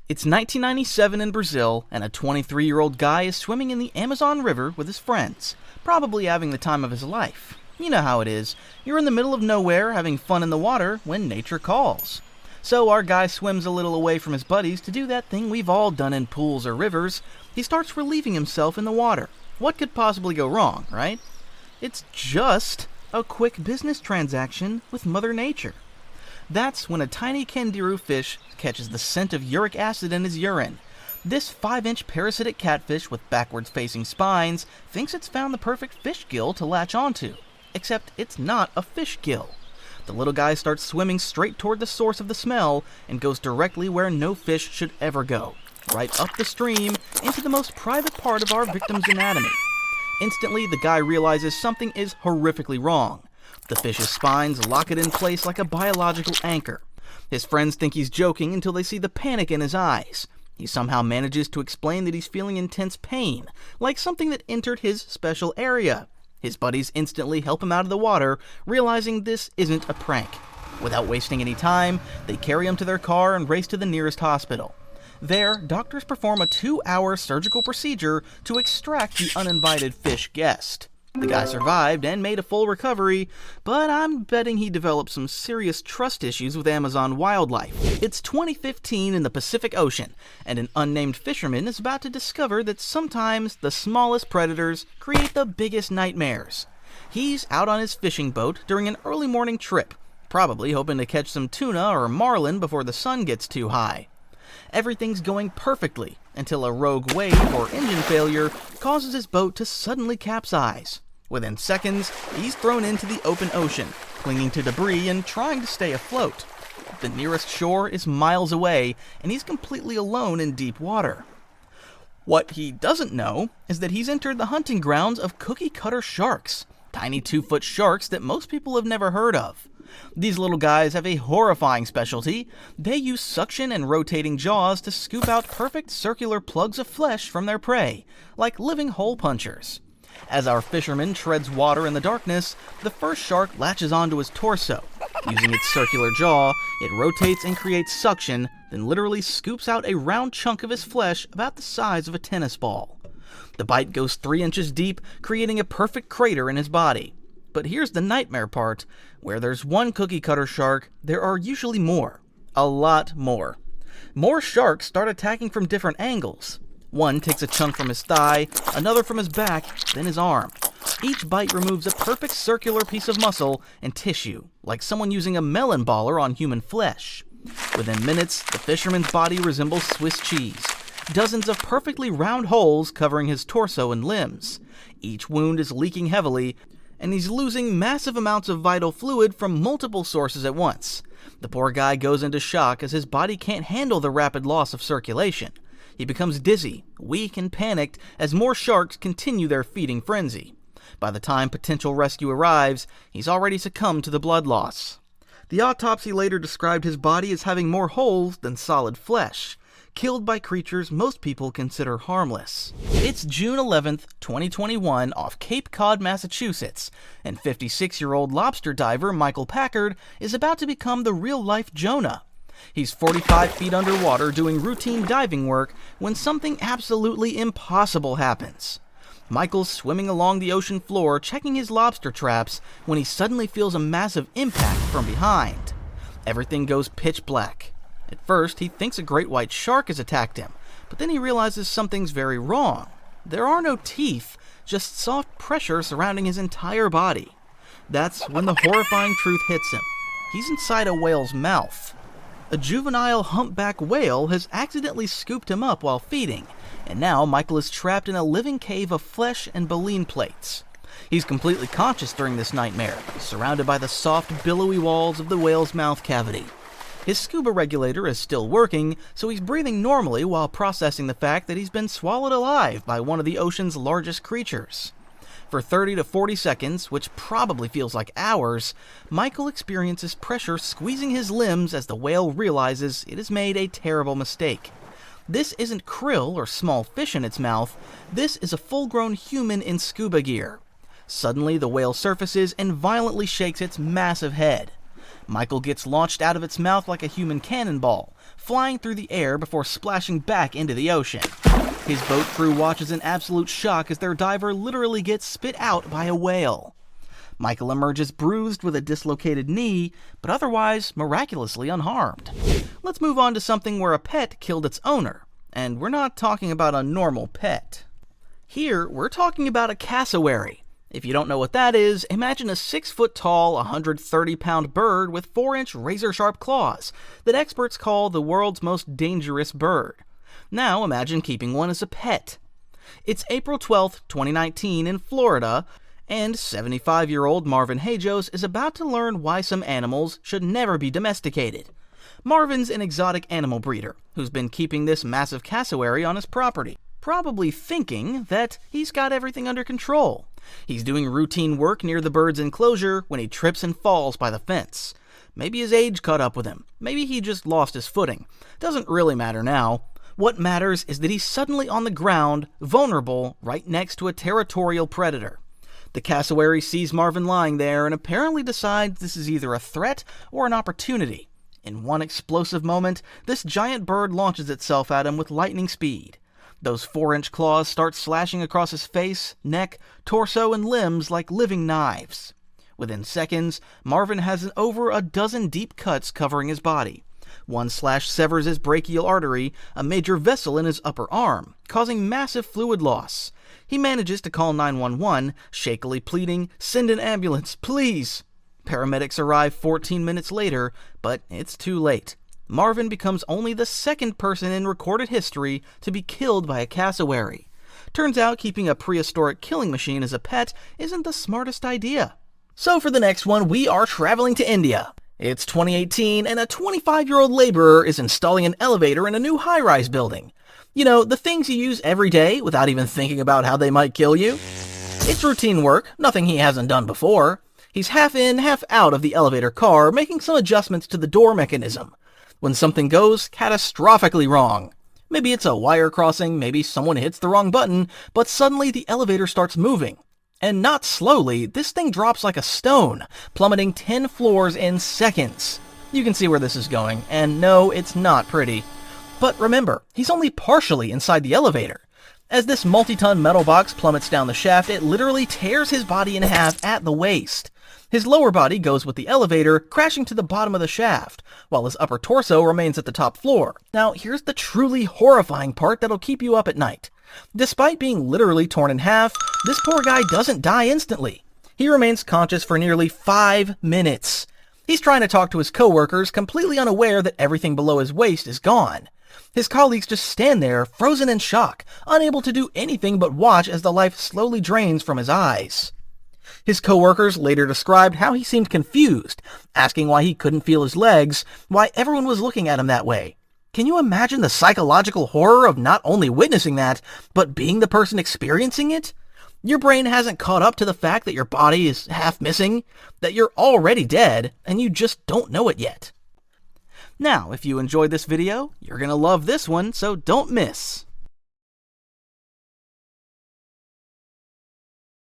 It's 1997 in Brazil, and a 23-year-old guy is swimming in the Amazon River with his friends, probably having the time of his life. You know how it is. You're in the middle of nowhere having fun in the water when nature calls. So our guy swims a little away from his buddies to do that thing we've all done in pools or rivers. He starts relieving himself in the water. What could possibly go wrong, right? It's just a quick business transaction with Mother Nature. That's when a tiny Candiru fish catches the scent of uric acid in his urine. This 5-inch parasitic catfish with backwards-facing spines thinks it's found the perfect fish gill to latch onto, except it's not a fish gill. The little guy starts swimming straight toward the source of the smell and goes directly where no fish should ever go, right up the stream into the most private part of our victim's anatomy. Instantly, the guy realizes something is horrifically wrong. The fish's spines lock it in place like a biological anchor. His friends think he's joking until they see the panic in his eyes. He somehow manages to explain that he's feeling intense pain, like something that entered his special area. His buddies instantly help him out of the water, realizing this isn't a prank. Without wasting any time, they carry him to their car and race to the nearest hospital. There, doctors perform a 2-hour surgical procedure to extract the uninvited fish guest. The guy survived and made a full recovery, but I'm betting he developed some serious trust issues with Amazon wildlife. It's 2015 in the Pacific Ocean, and an unnamed fisherman is about to discover that sometimes the smallest predators create the biggest nightmares. He's out on his fishing boat during an early morning trip, probably hoping to catch some tuna or marlin before the sun gets too high. Everything's going perfectly until a rogue wave or engine failure causes his boat to suddenly capsize. Within seconds, he's thrown into the open ocean, clinging to debris and trying to stay afloat. The nearest shore is miles away, and he's completely alone in deep water. What he doesn't know is that he's entered the hunting grounds of cookie-cutter sharks, tiny 2-foot sharks that most people have never heard of. These little guys have a horrifying specialty. They use suction and rotating jaws to scoop out perfect circular plugs of flesh from their prey, like living hole punchers. As our fisherman treads water in the darkness, the first shark latches onto his torso. Using its circular jaw, it rotates and creates suction, then literally scoops out a round chunk of his flesh about the size of a tennis ball. The bite goes 3 inches deep, creating a perfect crater in his body. But here's the nightmare part. Where there's one cookie-cutter shark, there are usually more. A lot more. More sharks start attacking from different angles. One takes a chunk from his thigh, another from his back, then his arm. Each bite removes a perfect circular piece of muscle and tissue, like someone using a melon baller on human flesh. Within minutes, the fisherman's body resembles Swiss cheese. Dozens of perfectly round holes covering his torso and limbs. Each wound is leaking heavily, and he's losing massive amounts of vital fluid from multiple sources at once. The poor guy goes into shock as his body can't handle the rapid loss of circulation. He becomes dizzy, weak, and panicked as more sharks continue their feeding frenzy. By the time potential rescue arrives, he's already succumbed to the blood loss. The autopsy later described his body as having more holes than solid flesh, killed by creatures most people consider harmless. It's June 11th, 2021 off Cape Cod, Massachusetts, and 56-year-old lobster diver Michael Packard is about to become the real-life Jonah. He's 45 feet underwater doing routine diving work when something absolutely impossible happens. Michael's swimming along the ocean floor checking his lobster traps when he suddenly feels a massive impact from behind. Everything goes pitch black. At first, he thinks a great white shark has attacked him, but then he realizes something's very wrong. There are no teeth, just soft pressure surrounding his entire body. That's when the horrifying truth hits him. He's inside a whale's mouth. A juvenile humpback whale has accidentally scooped him up while feeding, and now Michael is trapped in a living cave of flesh and baleen plates. He's completely conscious during this nightmare, surrounded by the soft, billowy walls of the whale's mouth cavity. His scuba regulator is still working, so he's breathing normally while processing the fact that he's been swallowed alive by one of the ocean's largest creatures. For 30 to 40 seconds, which probably feels like hours, Michael experiences pressure squeezing his limbs as the whale realizes it has made a terrible mistake. This isn't krill or small fish in its mouth, this is a full-grown human in scuba gear. Suddenly, the whale surfaces and violently shakes its massive head. Michael gets launched out of its mouth like a human cannonball, flying through the air before splashing back into the ocean. His boat crew watches in absolute shock as their diver literally gets spit out by a whale. Michael emerges bruised with a dislocated knee, but otherwise miraculously unharmed. Let's move on to something where a pet killed its owner, and we're not talking about a normal pet. Here, we're talking about a cassowary. If you don't know what that is, imagine a 6-foot-tall, 130-pound bird with 4-inch razor-sharp claws that experts call the world's most dangerous bird. Now imagine keeping one as a pet. It's April 12th, 2019 in Florida, and 75-year-old Marvin Hajos is about to learn why some animals should never be domesticated. Marvin's an exotic animal breeder who's been keeping this massive cassowary on his property, probably thinking that he's got everything under control. He's doing routine work near the bird's enclosure when he trips and falls by the fence. Maybe his age caught up with him. Maybe he just lost his footing. Doesn't really matter now. What matters is that he's suddenly on the ground, vulnerable, right next to a territorial predator. The cassowary sees Marvin lying there and apparently decides this is either a threat or an opportunity. In one explosive moment, this giant bird launches itself at him with lightning speed. Those 4-inch claws start slashing across his face, neck, torso, and limbs like living knives. Within seconds, Marvin has over a dozen deep cuts covering his body. One slash severs his brachial artery, a major vessel in his upper arm, causing massive fluid loss. He manages to call 911, shakily pleading, "Send an ambulance, please!" Paramedics arrive 14 minutes later, but it's too late. Marvin becomes only the second person in recorded history to be killed by a cassowary. Turns out keeping a prehistoric killing machine as a pet isn't the smartest idea. So for the next one, we are traveling to India. It's 2018, and a 25-year-old laborer is installing an elevator in a new high-rise building. You know, the things you use every day without even thinking about how they might kill you. It's routine work, nothing he hasn't done before. He's half in, half out of the elevator car, making some adjustments to the door mechanism, when something goes catastrophically wrong. Maybe it's a wire crossing, maybe someone hits the wrong button, but suddenly the elevator starts moving. And not slowly, this thing drops like a stone, plummeting 10 floors in seconds. You can see where this is going, and no, it's not pretty. But remember, he's only partially inside the elevator. As this multi-ton metal box plummets down the shaft, it literally tears his body in half at the waist. His lower body goes with the elevator, crashing to the bottom of the shaft, while his upper torso remains at the top floor. Now, here's the truly horrifying part that'll keep you up at night. Despite being literally torn in half, this poor guy doesn't die instantly. He remains conscious for nearly 5 minutes. He's trying to talk to his coworkers, completely unaware that everything below his waist is gone. His colleagues just stand there, frozen in shock, unable to do anything but watch as the life slowly drains from his eyes. His coworkers later described how he seemed confused, asking why he couldn't feel his legs, why everyone was looking at him that way. Can you imagine the psychological horror of not only witnessing that, but being the person experiencing it? Your brain hasn't caught up to the fact that your body is half missing, that you're already dead, and you just don't know it yet. Now, if you enjoyed this video, you're gonna love this one, so don't miss.